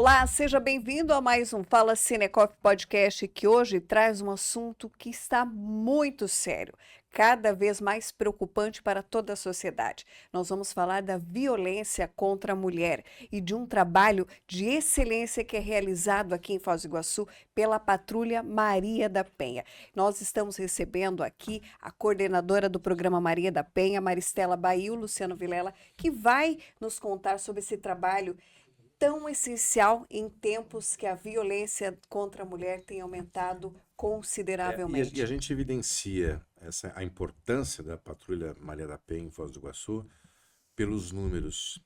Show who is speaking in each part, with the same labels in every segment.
Speaker 1: Olá, seja bem-vindo a mais um Fala Cinecoff Podcast, que hoje traz um assunto que está muito sério, cada vez mais preocupante para toda a sociedade. Nós vamos falar da violência contra a mulher e de um trabalho de excelência que é realizado aqui em Foz do Iguaçu pela Patrulha Maria da Penha. Nós estamos recebendo aqui a coordenadora do programa Maria da Penha, Maristela Bail, Luciano Vilela, que vai nos contar sobre esse trabalho tão essencial em tempos que a violência contra a mulher tem aumentado consideravelmente.
Speaker 2: E a gente evidencia a importância da Patrulha Maria da Penha em Foz do Iguaçu pelos números.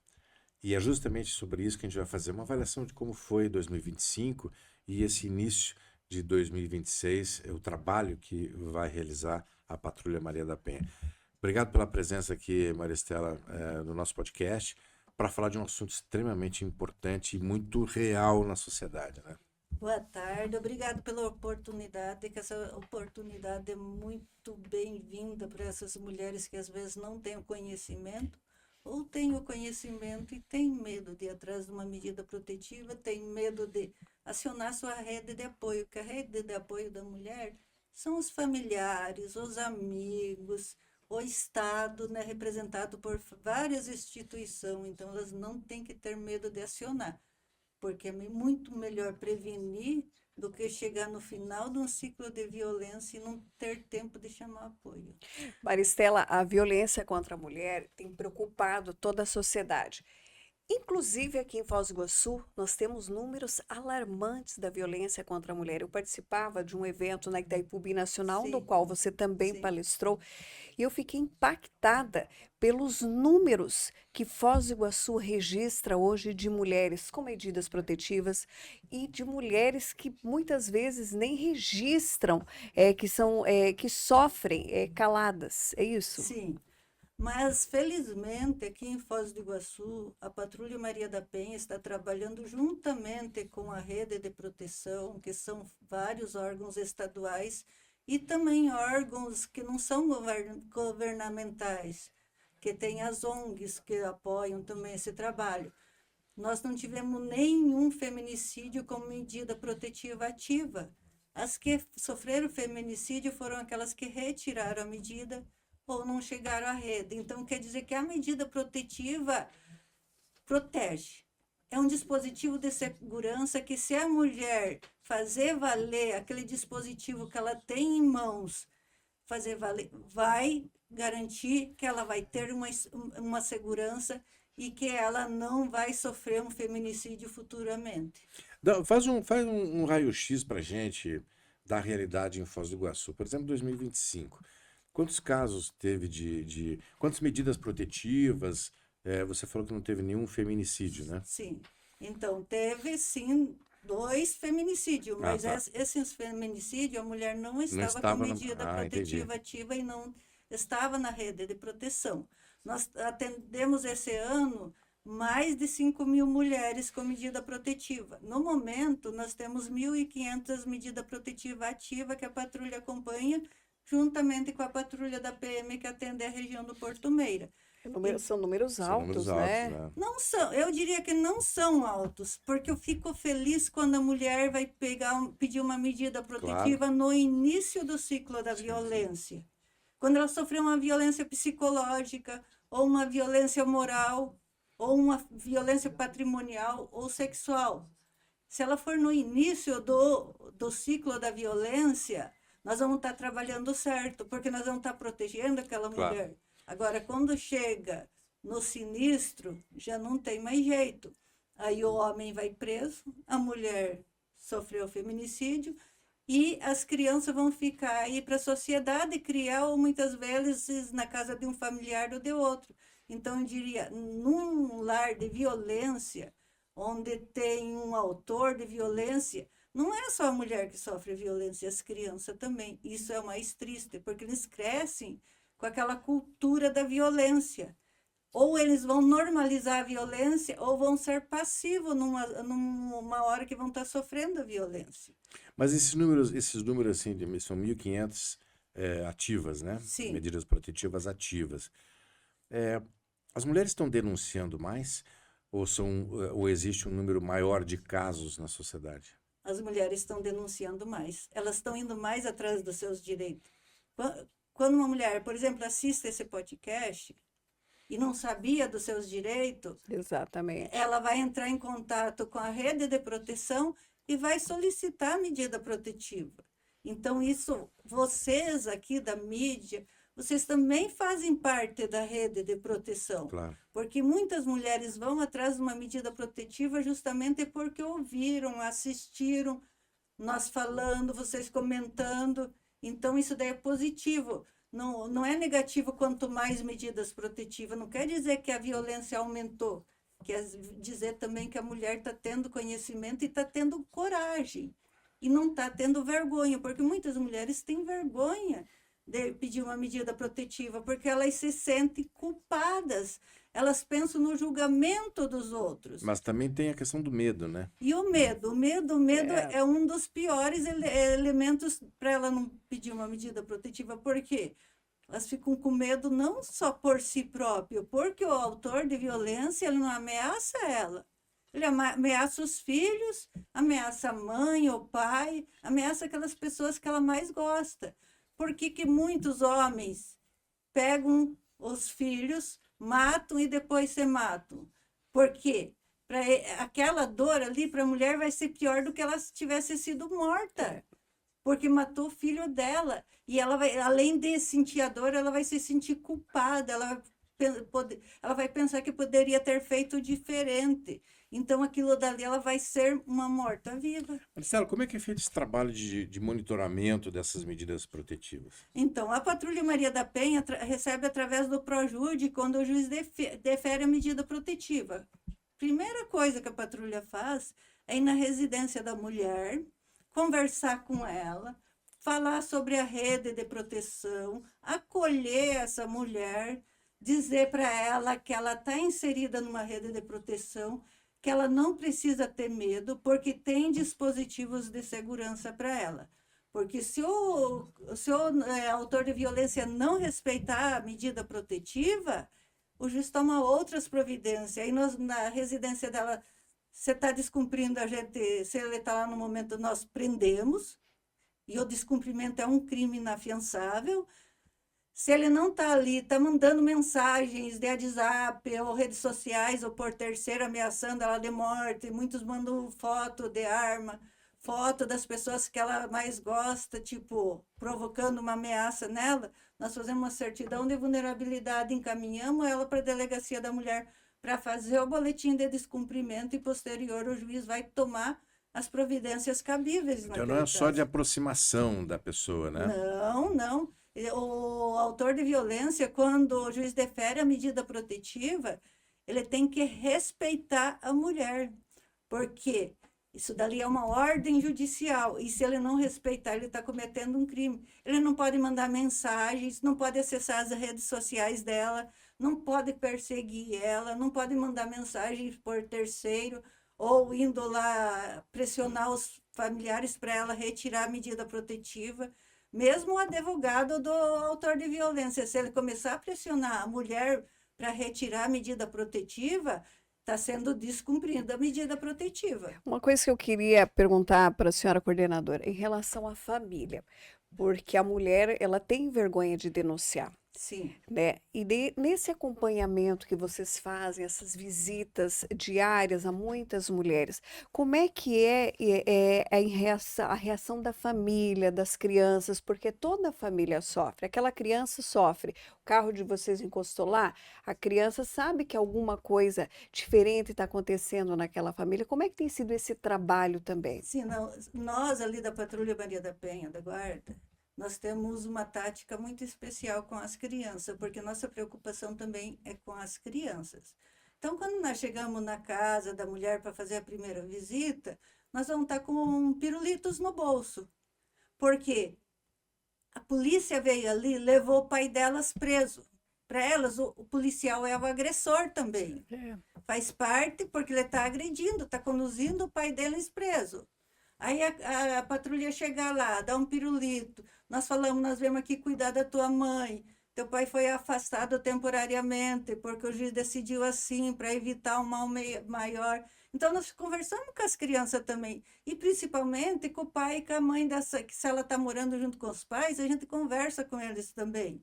Speaker 2: E é justamente sobre isso que a gente vai fazer uma avaliação de como foi 2025 e esse início de 2026, o trabalho que vai realizar a Patrulha Maria da Penha. Obrigado pela presença aqui, Maristela, no nosso podcast, para falar de um assunto extremamente importante e muito real na sociedade, né?
Speaker 3: Boa tarde, obrigado pela oportunidade, que essa oportunidade é muito bem-vinda para essas mulheres que às vezes não têm o conhecimento, ou têm o conhecimento e têm medo de ir atrás de uma medida protetiva, têm medo de acionar sua rede de apoio, que a rede de apoio da mulher são os familiares, os amigos, o Estado, né, representado por várias instituições, então elas não têm que ter medo de acionar, porque é muito melhor prevenir do que chegar no final de um ciclo de violência e não ter tempo de chamar apoio.
Speaker 1: Maristela, a violência contra a mulher tem preocupado toda a sociedade. Inclusive aqui em Foz do Iguaçu, nós temos números alarmantes da violência contra a mulher. Eu participava de um evento na Itaipu Binacional, no
Speaker 3: Sim,
Speaker 1: qual você também
Speaker 3: sim.
Speaker 1: palestrou, e eu fiquei impactada pelos números que Foz do Iguaçu registra hoje de mulheres com medidas protetivas e de mulheres que muitas vezes nem registram, que sofrem caladas. É isso?
Speaker 3: Sim, mas felizmente aqui em Foz do Iguaçu, a Patrulha Maria da Penha está trabalhando juntamente com a rede de proteção, que são vários órgãos estaduais e também órgãos que não são governamentais, que tem as ONGs que apoiam também esse trabalho. Nós não tivemos nenhum feminicídio como medida protetiva ativa. As que sofreram feminicídio foram aquelas que retiraram a medida ou não chegaram à rede. Então, quer dizer que a medida protetiva protege. É um dispositivo de segurança que, se a mulher fazer valer aquele dispositivo que ela tem em mãos, fazer valer, vai garantir que ela vai ter uma segurança e que ela não vai sofrer um feminicídio futuramente.
Speaker 2: Faz um raio-x para a gente da realidade em Foz do Iguaçu. Por exemplo, 2025. Quantos casos teve quantas medidas protetivas? Você falou que não teve nenhum feminicídio, né?
Speaker 3: Sim. Então, teve sim 2 feminicídios, mas
Speaker 2: Tá.
Speaker 3: esses feminicídios a mulher não
Speaker 2: Não
Speaker 3: estava com
Speaker 2: estava
Speaker 3: medida
Speaker 2: entendi.
Speaker 3: protetiva ativa e não estava na rede de proteção. Nós atendemos esse ano mais de 5.000 mulheres com medida protetiva. No momento, nós temos 1.500 medida protetiva ativa que a patrulha acompanha, juntamente com a patrulha da PM que atende a região do Porto Meira.
Speaker 1: São números
Speaker 2: São números
Speaker 1: altos,
Speaker 2: altos,
Speaker 1: né?
Speaker 2: né?
Speaker 3: Não são, eu diria que não são altos, porque eu fico feliz quando a mulher vai pedir uma medida protetiva no início do ciclo da violência. Quando ela sofreu uma violência psicológica, ou uma violência moral, ou uma violência patrimonial ou sexual. Se ela for no início do ciclo da violência, nós vamos estar trabalhando certo, porque nós vamos estar protegendo aquela
Speaker 2: Claro.
Speaker 3: mulher. Agora, quando chega no sinistro, já não tem mais jeito. Aí o homem vai preso, a mulher sofreu feminicídio e as crianças vão ficar aí para a sociedade criar, ou muitas vezes na casa de um familiar ou de outro. Então, eu diria, num lar de violência, onde tem um autor de violência, não é só a mulher que sofre violência, as crianças também. Isso é o mais triste, porque eles crescem com aquela cultura da violência. Ou eles vão normalizar a violência, ou vão ser passivos numa hora que vão estar sofrendo a violência.
Speaker 2: Mas esses números assim, são 1.500 ativas, né?
Speaker 3: Sim.
Speaker 2: Medidas protetivas ativas. As mulheres estão denunciando mais Ou existe um número maior de casos na sociedade?
Speaker 3: As mulheres estão denunciando mais. Elas estão indo mais atrás dos seus direitos. Quando uma mulher, por exemplo, assiste esse podcast e não sabia dos seus direitos,
Speaker 1: Exatamente.
Speaker 3: ela vai entrar em contato com a rede de proteção e vai solicitar a medida protetiva. Então, isso, vocês aqui da mídia, vocês também fazem parte da rede de proteção.
Speaker 2: Claro.
Speaker 3: Porque muitas mulheres vão atrás de uma medida protetiva justamente porque ouviram, assistiram, nós falando, vocês comentando. Então, isso daí é positivo. Não é negativo quanto mais medidas protetivas. Não quer dizer que a violência aumentou. Quer dizer também que a mulher está tendo conhecimento e está tendo coragem. E não está tendo vergonha, porque muitas mulheres têm vergonha de pedir uma medida protetiva, porque elas se sentem culpadas. Elas pensam no julgamento dos outros.
Speaker 2: Mas também tem a questão do medo, né?
Speaker 3: E o medo é um dos piores elementos para ela não pedir uma medida protetiva. Por quê? Elas ficam com medo não só por si próprio, porque o autor de violência ele não ameaça ela. Ele ameaça os filhos, ameaça a mãe, o pai, ameaça aquelas pessoas que ela mais gosta. Por que muitos homens pegam os filhos, matam e depois se matam? Por quê? Aquela dor ali para a mulher vai ser pior do que ela tivesse sido morta, porque matou o filho dela. E ela vai, além de sentir a dor, ela vai se sentir culpada, ela vai pensar que poderia ter feito diferente. Então, aquilo dali, ela vai ser uma morta-viva.
Speaker 2: Marcelo, como é que é feito esse trabalho de monitoramento dessas medidas protetivas?
Speaker 3: Então, a Patrulha Maria da Penha recebe através do Projude quando o juiz defere a medida protetiva. Primeira coisa que a patrulha faz é ir na residência da mulher, conversar com ela, falar sobre a rede de proteção, acolher essa mulher, dizer para ela que ela está inserida numa rede de proteção, que ela não precisa ter medo, porque tem dispositivos de segurança para ela. Porque se o autor de violência não respeitar a medida protetiva, o juiz toma outras providências. Aí na residência dela, você está descumprindo, se ele está lá no momento, nós prendemos, e o descumprimento é um crime inafiançável. Se ele não está ali, está mandando mensagens de WhatsApp ou redes sociais ou por terceiro ameaçando ela de morte, muitos mandam foto de arma, foto das pessoas que ela mais gosta, tipo, provocando uma ameaça nela, nós fazemos uma certidão de vulnerabilidade, encaminhamos ela para a delegacia da mulher para fazer o boletim de descumprimento e posterior o juiz vai tomar as providências cabíveis.
Speaker 2: Então não é só de aproximação da pessoa, né?
Speaker 3: Não. O autor de violência, quando o juiz defere a medida protetiva, ele tem que respeitar a mulher, porque isso dali é uma ordem judicial, e se ele não respeitar, ele está cometendo um crime. Ele não pode mandar mensagens, não pode acessar as redes sociais dela, não pode perseguir ela, não pode mandar mensagens por terceiro, ou indo lá pressionar os familiares para ela retirar a medida protetiva. Mesmo o advogado do autor de violência, se ele começar a pressionar a mulher para retirar a medida protetiva, está sendo descumprida a medida protetiva.
Speaker 1: Uma coisa que eu queria perguntar para a senhora coordenadora, em relação à família, porque a mulher, ela tem vergonha de denunciar,
Speaker 3: Sim.
Speaker 1: né? E nesse acompanhamento que vocês fazem, essas visitas diárias a muitas mulheres, como é que é a reação da família, das crianças? Porque toda a família sofre, aquela criança sofre. O carro de vocês encostou lá, a criança sabe que alguma coisa diferente está acontecendo naquela família. Como é que tem sido esse trabalho também?
Speaker 3: Sim, nós ali da Patrulha Maria da Penha, da Guarda, nós temos uma tática muito especial com as crianças, porque nossa preocupação também é com as crianças. Então, quando nós chegamos na casa da mulher para fazer a primeira visita, nós vamos estar com pirulitos no bolso. Porque a polícia veio ali, levou o pai delas preso. Para elas, o policial é o agressor também. Faz parte porque ele está agredindo, está conduzindo o pai deles preso. Aí a patrulha chega lá, dá um pirulito. Nós falamos, nós viemos aqui cuidar da tua mãe. teu pai foi afastado temporariamente, porque o juiz decidiu assim, para evitar um mal maior. Então, nós conversamos com as crianças também, e principalmente com o pai e com a mãe dessa, que se ela está morando junto com os pais, a gente conversa com eles também,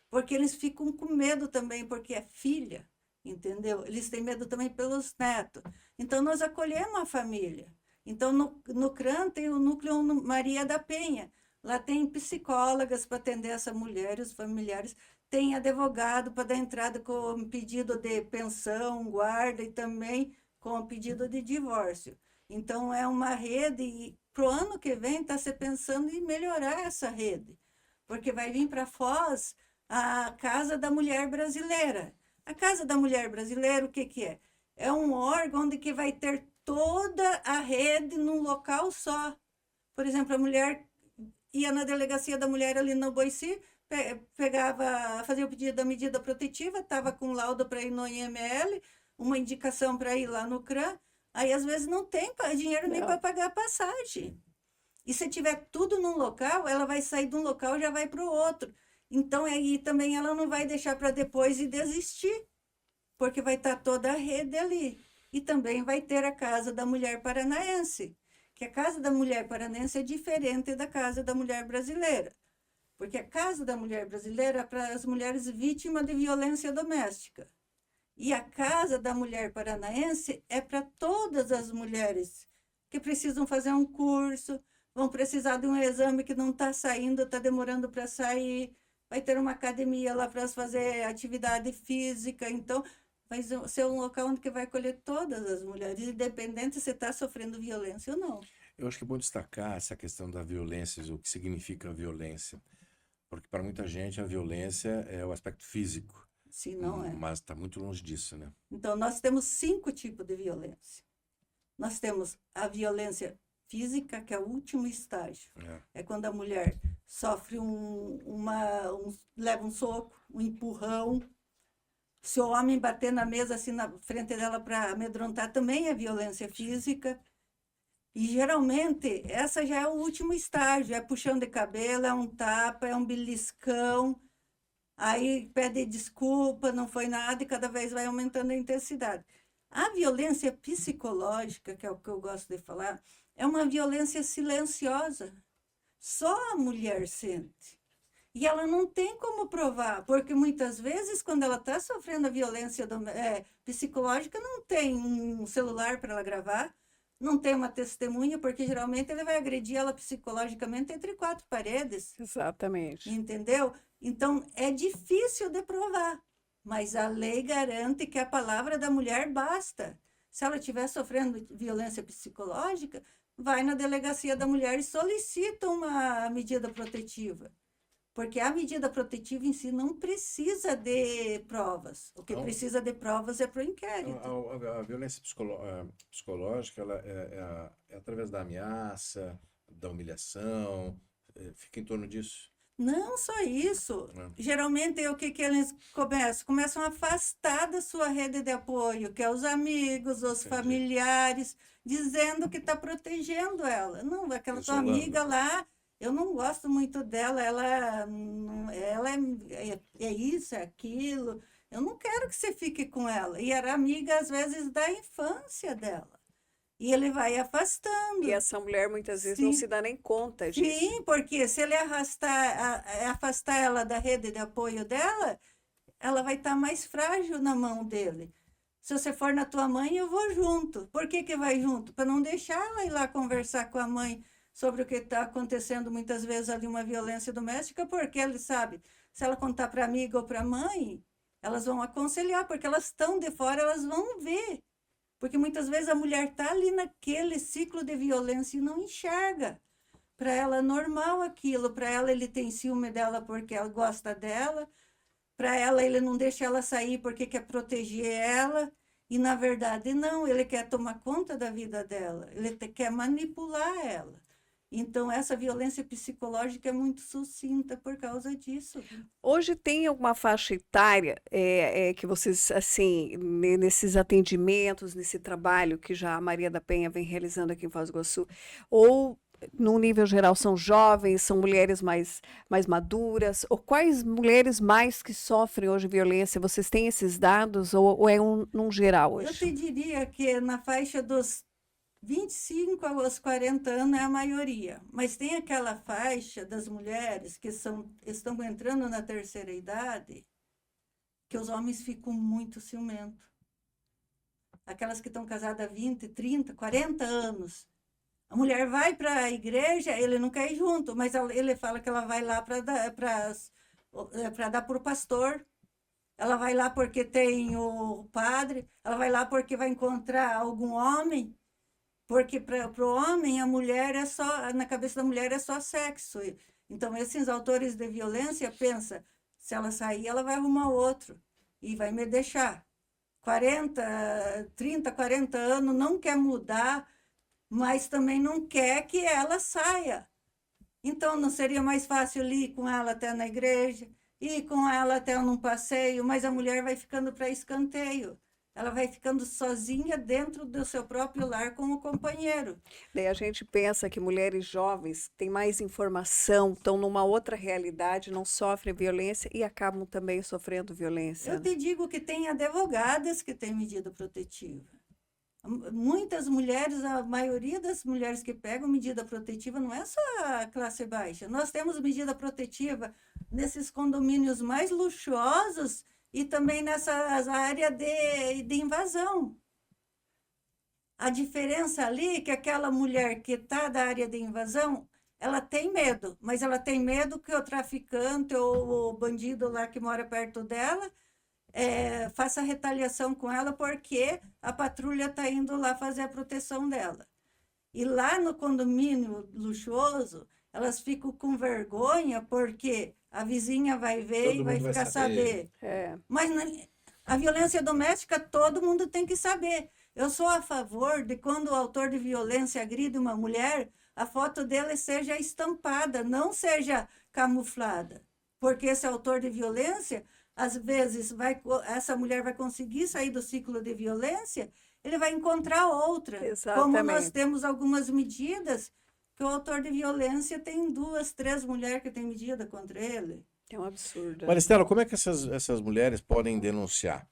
Speaker 3: porque eles ficam com medo também, porque é filha, entendeu? Eles têm medo também pelos netos. Então, nós acolhemos a família. Então, no CRAN tem o Núcleo Maria da Penha. Lá tem psicólogas para atender essa mulher e os familiares. Tem advogado para dar entrada com pedido de pensão, guarda e também com pedido de divórcio. Então, é uma rede e para o ano que vem está se pensando em melhorar essa rede. Porque vai vir para Foz a Casa da Mulher Brasileira. A Casa da Mulher Brasileira, o que que é? É um órgão onde que vai ter toda a rede num local só. Por exemplo, a mulher ia na delegacia da mulher ali no Boici, pegava, fazia o pedido da medida protetiva, estava com laudo para ir no IML, uma indicação para ir lá no CRAN, aí às vezes não tem dinheiro nem para pagar a passagem. E se tiver tudo num local, ela vai sair de um local e já vai para o outro. Então, aí também ela não vai deixar para depois e desistir, porque vai estar toda a rede ali. E também vai ter a Casa da Mulher Paranaense, que a Casa da Mulher Paranaense é diferente da Casa da Mulher Brasileira. Porque a Casa da Mulher Brasileira é para as mulheres vítimas de violência doméstica. E a Casa da Mulher Paranaense é para todas as mulheres que precisam fazer um curso, vão precisar de um exame que não está saindo, está demorando para sair, vai ter uma academia lá para fazer atividade física. Então, vai ser um local onde que vai acolher todas as mulheres, independente se está sofrendo violência ou não.
Speaker 2: Eu acho que é bom destacar essa questão da violência, o que significa a violência. Porque para muita gente a violência é o aspecto físico.
Speaker 3: Sim, não é.
Speaker 2: Mas está muito longe disso, né?
Speaker 3: Então, nós temos 5 tipos de violência. Nós temos a violência física, que é o último estágio. É quando a mulher sofre leva um soco, um empurrão. Se o homem bater na mesa assim na frente dela para amedrontar, também é violência física. E geralmente essa já é o último estágio, é puxão de cabelo, é um tapa, é um beliscão, aí pede desculpa, não foi nada e cada vez vai aumentando a intensidade. A violência psicológica, que é o que eu gosto de falar, é uma violência silenciosa. Só a mulher sente. E ela não tem como provar, porque muitas vezes, quando ela está sofrendo a violência psicológica, não tem um celular para ela gravar, não tem uma testemunha, porque geralmente ele vai agredir ela psicologicamente entre 4 paredes.
Speaker 1: Exatamente.
Speaker 3: Entendeu? Então, é difícil de provar, mas a lei garante que a palavra da mulher basta. Se ela estiver sofrendo violência psicológica, vai na delegacia da mulher e solicita uma medida protetiva. Porque a medida protetiva em si não precisa de provas. O que precisa de provas é para o inquérito.
Speaker 2: A violência psicológica ela é através da ameaça, da humilhação, fica em torno disso?
Speaker 3: Não só isso. Geralmente é o que eles começam? Começam a afastar da sua rede de apoio, que é os amigos, os familiares, dizendo que está protegendo ela. Não, aquela tua amiga lá, eu não gosto muito dela, ela é isso, é aquilo. Eu não quero que você fique com ela. E era amiga, às vezes, da infância dela. E ele vai afastando.
Speaker 1: E essa mulher muitas vezes não se dá nem conta disso.
Speaker 3: Sim, porque se ele afastar ela da rede de apoio dela, ela vai estar mais frágil na mão dele. Se você for na tua mãe, eu vou junto. Por que que vai junto? Para não deixar ela ir lá conversar com a mãe sobre o que está acontecendo muitas vezes ali, uma violência doméstica, porque ele sabe, se ela contar para amiga ou para mãe, elas vão aconselhar, porque elas estão de fora, elas vão ver. Porque muitas vezes a mulher está ali naquele ciclo de violência e não enxerga. Para ela é normal aquilo, para ela ele tem ciúme dela porque ela gosta dela, para ela ele não deixa ela sair porque quer proteger ela, e na verdade não, ele quer tomar conta da vida dela, ele quer manipular ela. Então, essa violência psicológica é muito sucinta por causa disso.
Speaker 1: Hoje tem alguma faixa etária que vocês, assim, nesses atendimentos, nesse trabalho que já a Maria da Penha vem realizando aqui em Foz do Iguaçu, ou num nível geral, são jovens, são mulheres mais maduras? Ou quais mulheres mais que sofrem hoje violência? Vocês têm esses dados ou é num geral
Speaker 3: Eu
Speaker 1: hoje?
Speaker 3: te diria que na faixa dos 25 aos 40 anos é a maioria, mas tem aquela faixa das mulheres que estão entrando na terceira idade, que os homens ficam muito ciumentos. Aquelas que estão casadas há 20, 30, 40 anos. A mulher vai para a igreja, ele não quer ir junto, mas ele fala que ela vai lá para dar para o pastor. Ela vai lá porque tem o padre, ela vai lá porque vai encontrar algum homem, porque para o homem a mulher é só, na cabeça da mulher é só sexo. Então esses autores de violência pensam, se ela sair, ela vai arrumar outro e vai me deixar. 30, 40 anos, não quer mudar, mas também não quer que ela saia. Então, não seria mais fácil ir com ela até na igreja, ir com ela até num passeio, mas a mulher vai ficando para escanteio. Ela vai ficando sozinha dentro do seu próprio lar com o companheiro.
Speaker 1: Daí a gente pensa que mulheres jovens têm mais informação, estão numa outra realidade, não sofrem violência e acabam também sofrendo violência.
Speaker 3: Eu te digo que tem advogadas que têm medida protetiva. Muitas mulheres, a maioria das mulheres que pegam medida protetiva não é só a classe baixa. Nós temos medida protetiva nesses condomínios mais luxuosos e também nessas áreas de invasão. A diferença ali é que aquela mulher que está da área de invasão, ela tem medo, mas ela tem medo que o traficante ou o bandido lá que mora perto dela faça retaliação com ela porque a patrulha está indo lá fazer a proteção dela. E lá no condomínio luxuoso, elas ficam com vergonha porque a vizinha vai ver
Speaker 2: Todo
Speaker 3: e vai
Speaker 2: mundo vai
Speaker 3: ficar
Speaker 2: saber.
Speaker 3: Mas a violência doméstica todo mundo tem que saber. Eu sou a favor de quando o autor de violência agride uma mulher, a foto dele seja estampada, não seja camuflada. Porque esse autor de violência, às vezes, essa mulher vai conseguir sair do ciclo de violência, ele vai encontrar outra.
Speaker 1: Exatamente.
Speaker 3: Como nós temos algumas medidas que o autor de violência tem 2, 3 mulheres que têm medida contra ele.
Speaker 1: É um absurdo.
Speaker 2: Maristela, como é que essas mulheres podem denunciar?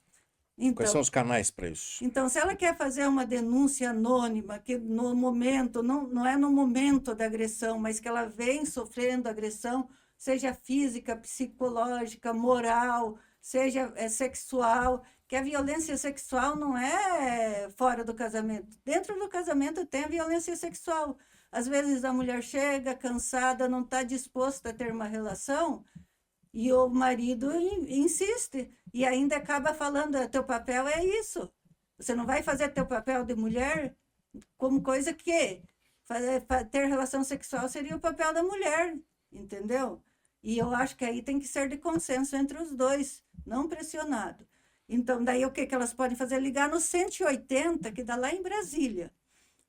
Speaker 3: Então,
Speaker 2: Quais são os canais para isso?
Speaker 3: Então, se ela quer fazer uma denúncia anônima, que no momento, não é no momento da agressão, mas que ela vem sofrendo agressão, seja física, psicológica, moral, seja sexual, que a violência sexual não é fora do casamento. Dentro do casamento tem a violência sexual. Às vezes a mulher chega cansada, não está disposta a ter uma relação, e o marido insiste, e ainda acaba falando, teu papel é isso. Você não vai fazer teu papel de mulher como coisa que ter relação sexual seria o papel da mulher, entendeu? E eu acho que aí tem que ser de consenso entre os dois, não pressionado. Então, daí o que elas podem fazer? Ligar no 180, que dá lá em Brasília.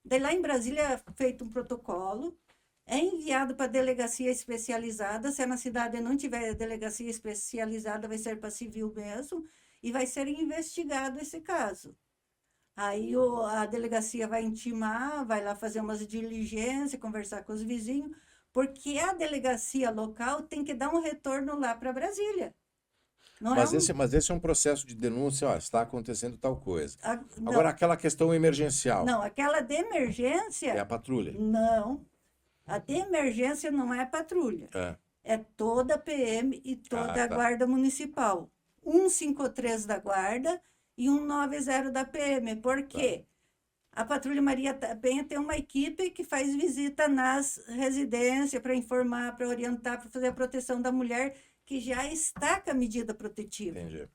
Speaker 3: Daí lá em Brasília é feito um protocolo, é enviado para a delegacia especializada. Se na cidade não tiver delegacia especializada, vai ser para civil mesmo, e vai ser investigado esse caso. Aí a delegacia vai intimar, vai lá fazer umas diligências, conversar com os vizinhos, porque a delegacia local tem que dar um retorno lá para Brasília. Não
Speaker 2: Mas esse é um processo de denúncia, ó, está acontecendo tal coisa.
Speaker 3: Não,
Speaker 2: Agora, aquela questão emergencial.
Speaker 3: não, aquela de emergência...
Speaker 2: É a patrulha.
Speaker 3: Não. A de emergência não é patrulha. É toda a PM e toda a Guarda Municipal. 153 da Guarda e 190 da PM. Por quê? A Patrulha Maria da Penha tem uma equipe que faz visita nas residências para informar, para orientar, para fazer a proteção da mulher que já está com a medida protetiva.
Speaker 2: Entendi.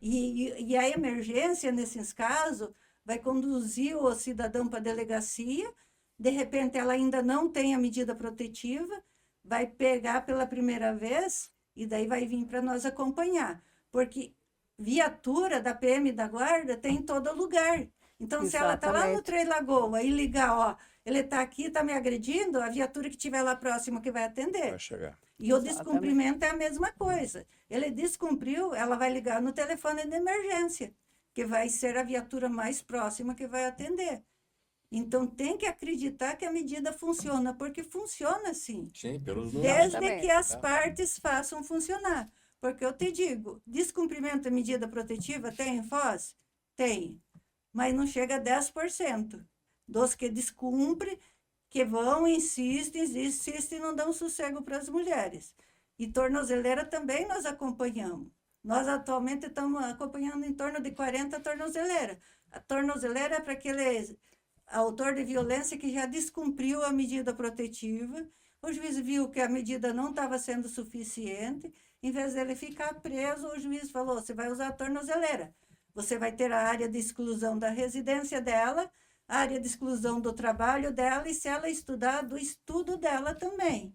Speaker 3: E a emergência, nesses casos, vai conduzir o cidadão para a delegacia. De repente, ela ainda não tem a medida protetiva, vai pegar pela primeira vez e daí vai vir para nós acompanhar. Porque viatura da PM e da Guarda tem em todo lugar. Então, se ela está lá no Três Lagoas e ligar, ó, ele está aqui, está me agredindo, a viatura que estiver lá próxima que vai atender.
Speaker 2: Vai chegar.
Speaker 3: E o descumprimento é a mesma coisa. Ele descumpriu, ela vai ligar no telefone de emergência, que vai ser a viatura mais próxima que vai atender. Então, tem que acreditar que a medida funciona, porque funciona sim,
Speaker 2: Sim, pelos números.
Speaker 3: desde
Speaker 1: Exatamente.
Speaker 3: que as partes façam funcionar. Porque eu te digo, descumprimento da medida protetiva tem em Foz? Tem, mas não chega a 10% dos que descumprem, que vão, insistem e não dão sossego para as mulheres. E tornozeleira também nós acompanhamos. Nós atualmente estamos acompanhando em torno de 40 tornozeleiras. A tornozeleira é para aquele autor de violência que já descumpriu a medida protetiva. O juiz viu que a medida não estava sendo suficiente. Em vez dele ficar preso, o juiz falou: você vai usar a tornozeleira. Você vai ter a área de exclusão da residência dela, a área de exclusão do trabalho dela e, se ela estudar, do estudo dela também.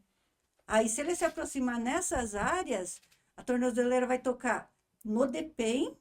Speaker 3: Aí, se ele se aproximar nessas áreas, a tornozeleira vai tocar no DPEM,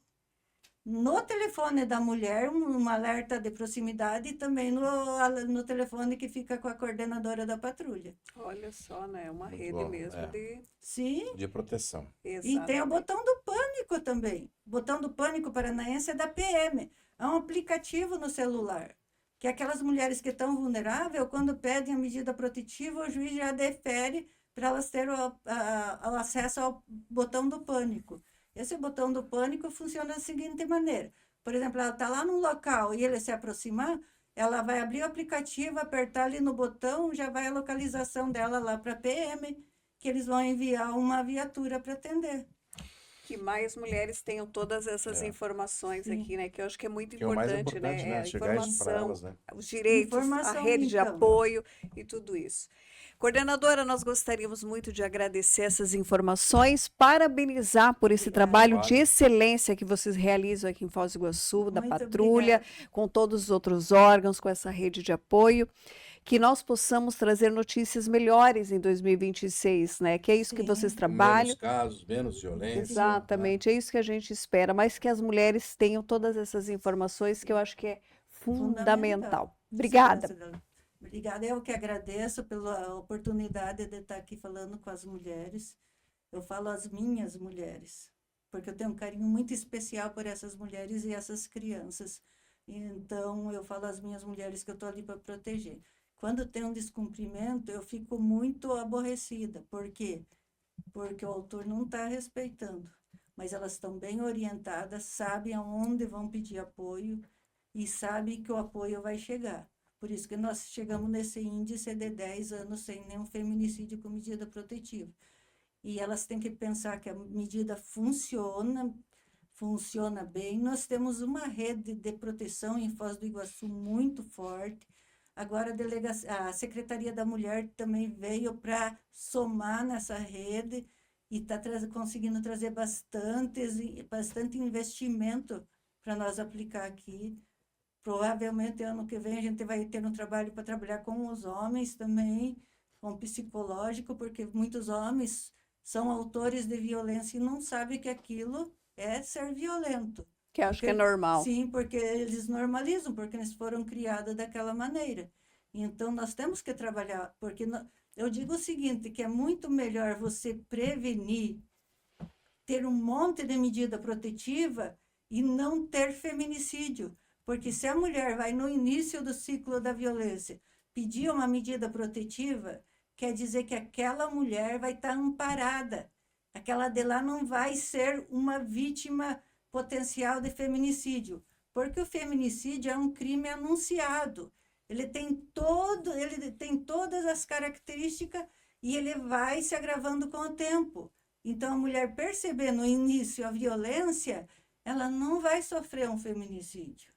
Speaker 3: no telefone da mulher, um alerta de proximidade, e também no telefone que fica com a coordenadora da patrulha.
Speaker 1: Olha só, né? Uma
Speaker 2: Muito
Speaker 1: rede
Speaker 2: bom,
Speaker 1: mesmo
Speaker 2: é.
Speaker 1: de...
Speaker 3: Sim,
Speaker 2: De proteção.
Speaker 3: e tem o
Speaker 1: Exatamente.
Speaker 3: botão do pânico também. O botão do pânico paranaense é da PM. É um aplicativo no celular, que aquelas mulheres que estão vulneráveis, quando pedem a medida protetiva, o juiz já defere para elas terem o acesso ao botão do pânico. Esse botão do pânico funciona da seguinte maneira: por exemplo, ela está lá num local e ele se aproximar, ela vai abrir o aplicativo, apertar ali no botão, já vai a localização dela lá para a PM, que eles vão enviar uma viatura para atender.
Speaker 1: Que mais mulheres tenham todas essas
Speaker 2: É.
Speaker 1: informações
Speaker 3: Sim.
Speaker 1: aqui, né? Que eu acho que é muito
Speaker 2: Que é o mais
Speaker 1: importante,
Speaker 2: importante,
Speaker 1: né?
Speaker 2: né?
Speaker 1: A
Speaker 2: Chegar isso para
Speaker 1: informação,
Speaker 2: elas, né?
Speaker 1: os direitos, a
Speaker 3: Informação,
Speaker 1: rede de
Speaker 3: então.
Speaker 1: apoio e tudo isso. Coordenadora, nós gostaríamos muito de agradecer essas informações, parabenizar por esse
Speaker 3: Obrigada.
Speaker 1: trabalho de excelência que vocês realizam aqui em Foz do Iguaçu, da
Speaker 3: Muito
Speaker 1: patrulha,
Speaker 3: obrigada.
Speaker 1: com todos os outros órgãos, com essa rede de apoio, que nós possamos trazer notícias melhores em 2026, né? Que é isso que
Speaker 3: Sim.
Speaker 1: vocês
Speaker 2: Com
Speaker 1: trabalham.
Speaker 2: menos casos, menos violência.
Speaker 1: Exatamente, é isso que a gente espera, mas que as mulheres tenham todas essas informações que eu acho que é fundamental. Obrigada.
Speaker 3: Obrigada, eu que agradeço pela oportunidade de estar aqui falando com as mulheres. Eu falo as minhas mulheres, porque eu tenho um carinho muito especial por essas mulheres e essas crianças. Então, eu falo as minhas mulheres que eu estou ali para proteger. Quando tem um descumprimento, eu fico muito aborrecida. Por quê? Porque o autor não está respeitando. Mas elas estão bem orientadas, sabem aonde vão pedir apoio e sabem que o apoio vai chegar. Por isso que nós chegamos nesse índice de 10 anos sem nenhum feminicídio com medida protetiva. E elas têm que pensar que a medida funciona bem. Nós temos uma rede de proteção em Foz do Iguaçu muito forte. Agora a Secretaria da Mulher também veio para somar nessa rede e está conseguindo trazer bastante investimento para nós aplicar aqui. Provavelmente, ano que vem, a gente vai ter um trabalho para trabalhar com os homens também, com psicológico, porque muitos homens são autores de violência e não sabem que aquilo é ser violento.
Speaker 1: Que acho que é normal.
Speaker 3: Sim, porque eles normalizam, porque eles foram criados daquela maneira. Então, nós temos que trabalhar, porque eu digo o seguinte, que é muito melhor você prevenir, ter um monte de medida protetiva e não ter feminicídio. Porque se a mulher vai no início do ciclo da violência pedir uma medida protetiva, quer dizer que aquela mulher vai estar amparada. Aquela de lá não vai ser uma vítima potencial de feminicídio. Porque o feminicídio é um crime anunciado. Ele tem todas as características e ele vai se agravando com o tempo. Então, a mulher perceber no início a violência, ela não vai sofrer um feminicídio.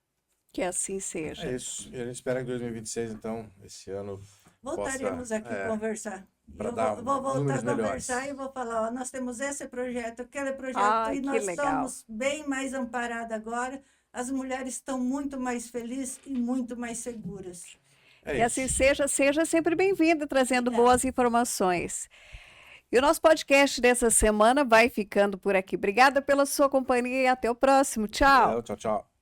Speaker 1: Que assim seja.
Speaker 2: É isso. E a gente espera que 2026, então, esse ano,
Speaker 3: Voltaremos aqui conversar.
Speaker 2: pra
Speaker 3: Eu
Speaker 2: dar
Speaker 3: vou voltar
Speaker 2: números
Speaker 3: a conversar
Speaker 2: melhores.
Speaker 3: e vou falar, ó, nós temos esse projeto, aquele projeto,
Speaker 1: Ah,
Speaker 3: e
Speaker 1: que
Speaker 3: nós
Speaker 1: legal.
Speaker 3: estamos bem mais amparadas agora. As mulheres estão muito mais felizes e muito mais seguras.
Speaker 2: É
Speaker 1: Que
Speaker 2: isso.
Speaker 1: assim seja, seja sempre bem-vinda, trazendo
Speaker 3: Obrigada.
Speaker 1: boas informações. E o nosso podcast dessa semana vai ficando por aqui. Obrigada pela sua companhia e até o próximo. Tchau.
Speaker 2: Tchau, tchau.